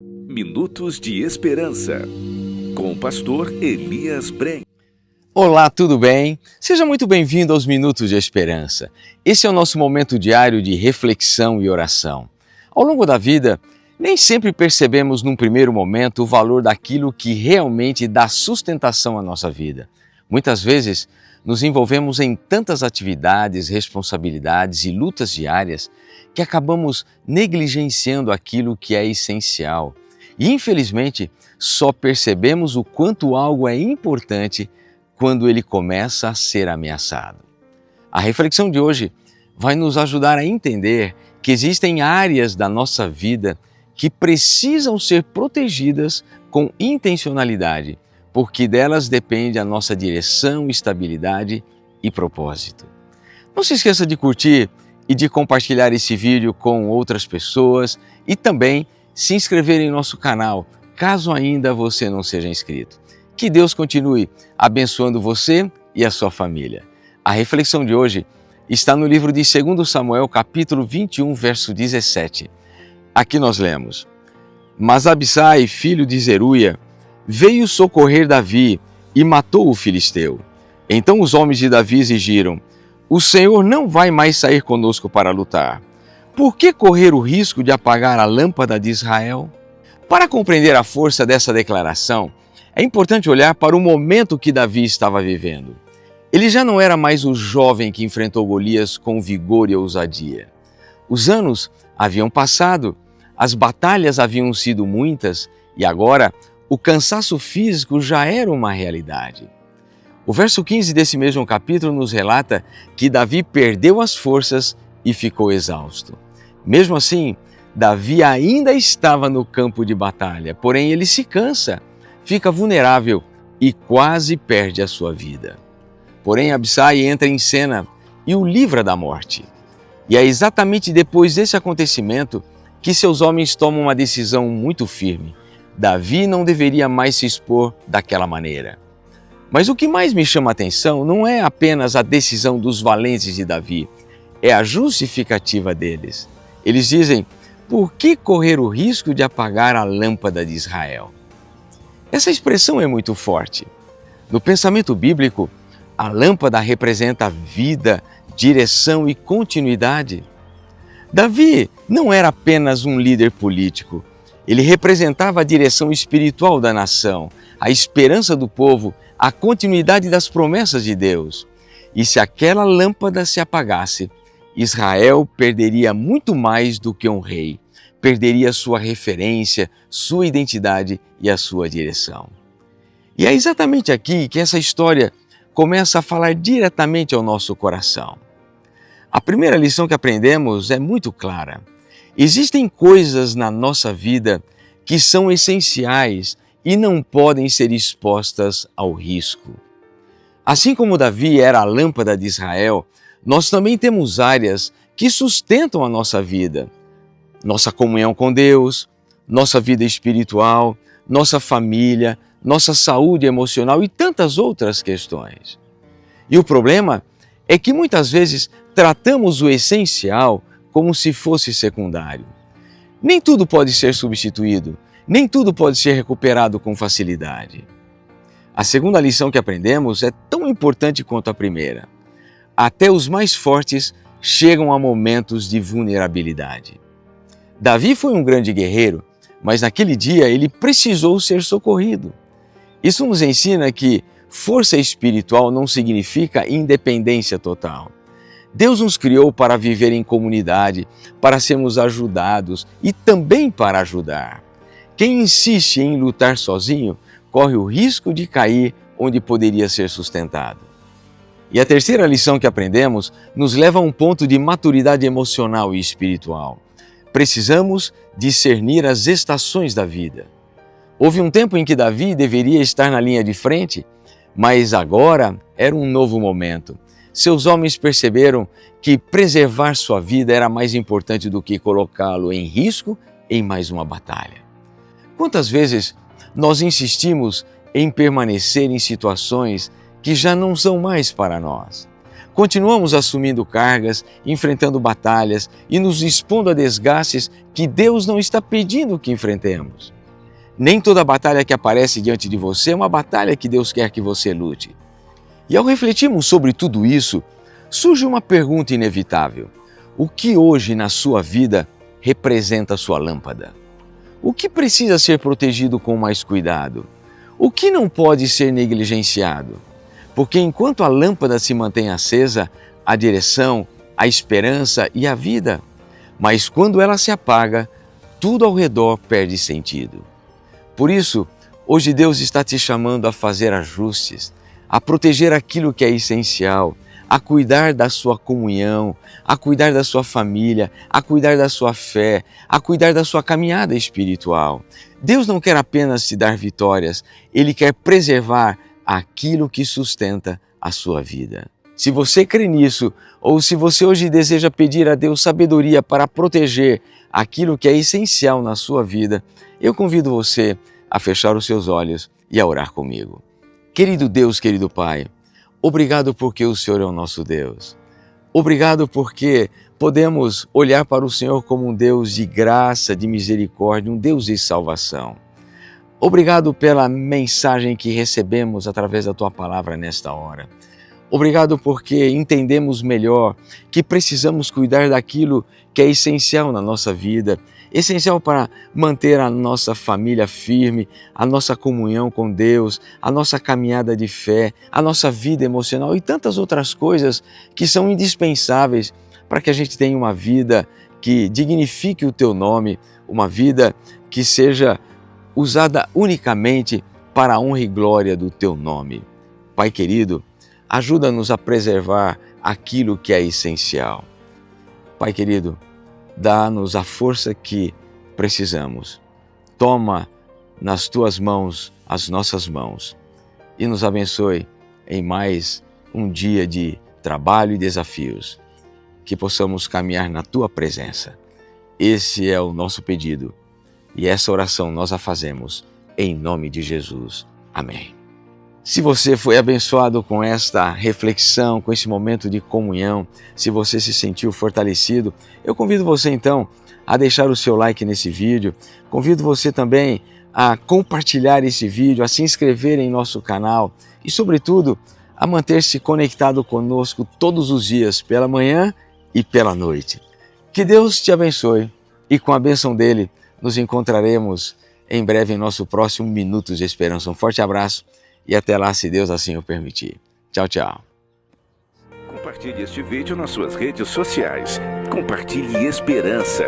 Minutos de Esperança, com o pastor Elias Brenha. Olá, tudo bem? Seja muito bem-vindo aos Minutos de Esperança. Esse é o nosso momento diário de reflexão e oração. Ao longo da vida, nem sempre percebemos num primeiro momento o valor daquilo que realmente dá sustentação à nossa vida. Muitas vezes, nos envolvemos em tantas atividades, responsabilidades e lutas diárias que acabamos negligenciando aquilo que é essencial. E, infelizmente, só percebemos o quanto algo é importante quando ele começa a ser ameaçado. A reflexão de hoje vai nos ajudar a entender que existem áreas da nossa vida que precisam ser protegidas com intencionalidade, porque delas depende a nossa direção, estabilidade e propósito. Não se esqueça de curtir e de compartilhar esse vídeo com outras pessoas e também se inscrever em nosso canal, caso ainda você não seja inscrito. Que Deus continue abençoando você e a sua família. A reflexão de hoje está no livro de 2 Samuel, capítulo 21, verso 17. Aqui nós lemos: Mas Abisai, filho de Zeruia, veio socorrer Davi e matou o filisteu. Então os homens de Davi exigiram: O Senhor não vai mais sair conosco para lutar. Por que correr o risco de apagar a lâmpada de Israel? Para compreender a força dessa declaração, é importante olhar para o momento que Davi estava vivendo. Ele já não era mais o jovem que enfrentou Golias com vigor e ousadia. Os anos haviam passado, as batalhas haviam sido muitas e agora o cansaço físico já era uma realidade. O verso 15 desse mesmo capítulo nos relata que Davi perdeu as forças e ficou exausto. Mesmo assim, Davi ainda estava no campo de batalha, porém ele se cansa, fica vulnerável e quase perde a sua vida. Porém, Abisai entra em cena e o livra da morte. E é exatamente depois desse acontecimento que seus homens tomam uma decisão muito firme. Davi não deveria mais se expor daquela maneira. Mas o que mais me chama a atenção não é apenas a decisão dos valentes de Davi, é a justificativa deles. Eles dizem: por que correr o risco de apagar a lâmpada de Israel? Essa expressão é muito forte. No pensamento bíblico, a lâmpada representa vida, direção e continuidade. Davi não era apenas um líder político. Ele representava a direção espiritual da nação, a esperança do povo, a continuidade das promessas de Deus. E se aquela lâmpada se apagasse, Israel perderia muito mais do que um rei. Perderia sua referência, sua identidade e a sua direção. E é exatamente aqui que essa história começa a falar diretamente ao nosso coração. A primeira lição que aprendemos é muito clara. Existem coisas na nossa vida que são essenciais e não podem ser expostas ao risco. Assim como Davi era a lâmpada de Israel, nós também temos áreas que sustentam a nossa vida. Nossa comunhão com Deus, nossa vida espiritual, nossa família, nossa saúde emocional e tantas outras questões. E o problema é que muitas vezes tratamos o essencial como se fosse secundário. Nem tudo pode ser substituído, nem tudo pode ser recuperado com facilidade. A segunda lição que aprendemos é tão importante quanto a primeira. Até os mais fortes chegam a momentos de vulnerabilidade. Davi foi um grande guerreiro, mas naquele dia ele precisou ser socorrido. Isso nos ensina que força espiritual não significa independência total. Deus nos criou para viver em comunidade, para sermos ajudados e também para ajudar. Quem insiste em lutar sozinho corre o risco de cair onde poderia ser sustentado. E a terceira lição que aprendemos nos leva a um ponto de maturidade emocional e espiritual. Precisamos discernir as estações da vida. Houve um tempo em que Davi deveria estar na linha de frente, mas agora era um novo momento. Seus homens perceberam que preservar sua vida era mais importante do que colocá-lo em risco em mais uma batalha. Quantas vezes nós insistimos em permanecer em situações que já não são mais para nós? Continuamos assumindo cargas, enfrentando batalhas e nos expondo a desgastes que Deus não está pedindo que enfrentemos. Nem toda batalha que aparece diante de você é uma batalha que Deus quer que você lute. E ao refletirmos sobre tudo isso, surge uma pergunta inevitável. O que hoje na sua vida representa a sua lâmpada? O que precisa ser protegido com mais cuidado? O que não pode ser negligenciado? Porque enquanto a lâmpada se mantém acesa, a direção, a esperança e a vida. Mas quando ela se apaga, tudo ao redor perde sentido. Por isso, hoje Deus está te chamando a fazer ajustes, a proteger aquilo que é essencial, a cuidar da sua comunhão, a cuidar da sua família, a cuidar da sua fé, a cuidar da sua caminhada espiritual. Deus não quer apenas te dar vitórias, Ele quer preservar aquilo que sustenta a sua vida. Se você crê nisso, ou se você hoje deseja pedir a Deus sabedoria para proteger aquilo que é essencial na sua vida, eu convido você a fechar os seus olhos e a orar comigo. Querido Deus, querido Pai, obrigado porque o Senhor é o nosso Deus. Obrigado porque podemos olhar para o Senhor como um Deus de graça, de misericórdia, um Deus de salvação. Obrigado pela mensagem que recebemos através da Tua palavra nesta hora. Obrigado porque entendemos melhor que precisamos cuidar daquilo que é essencial na nossa vida, essencial para manter a nossa família firme, a nossa comunhão com Deus, a nossa caminhada de fé, a nossa vida emocional e tantas outras coisas que são indispensáveis para que a gente tenha uma vida que dignifique o Teu nome, uma vida que seja usada unicamente para a honra e glória do Teu nome. Pai querido, ajuda-nos a preservar aquilo que é essencial. Pai querido, dá-nos a força que precisamos. Toma nas Tuas mãos as nossas mãos e nos abençoe em mais um dia de trabalho e desafios, que possamos caminhar na Tua presença. Esse é o nosso pedido e essa oração nós a fazemos em nome de Jesus. Amém. Se você foi abençoado com esta reflexão, com esse momento de comunhão, se você se sentiu fortalecido, eu convido você então a deixar o seu like nesse vídeo, convido você também a compartilhar esse vídeo, a se inscrever em nosso canal e, sobretudo, a manter-se conectado conosco todos os dias, pela manhã e pela noite. Que Deus te abençoe e com a bênção dele nos encontraremos em breve em nosso próximo Minutos de Esperança. Um forte abraço e até lá, se Deus assim o permitir. Tchau, tchau. Compartilhe este vídeo nas suas redes sociais. Compartilhe esperança.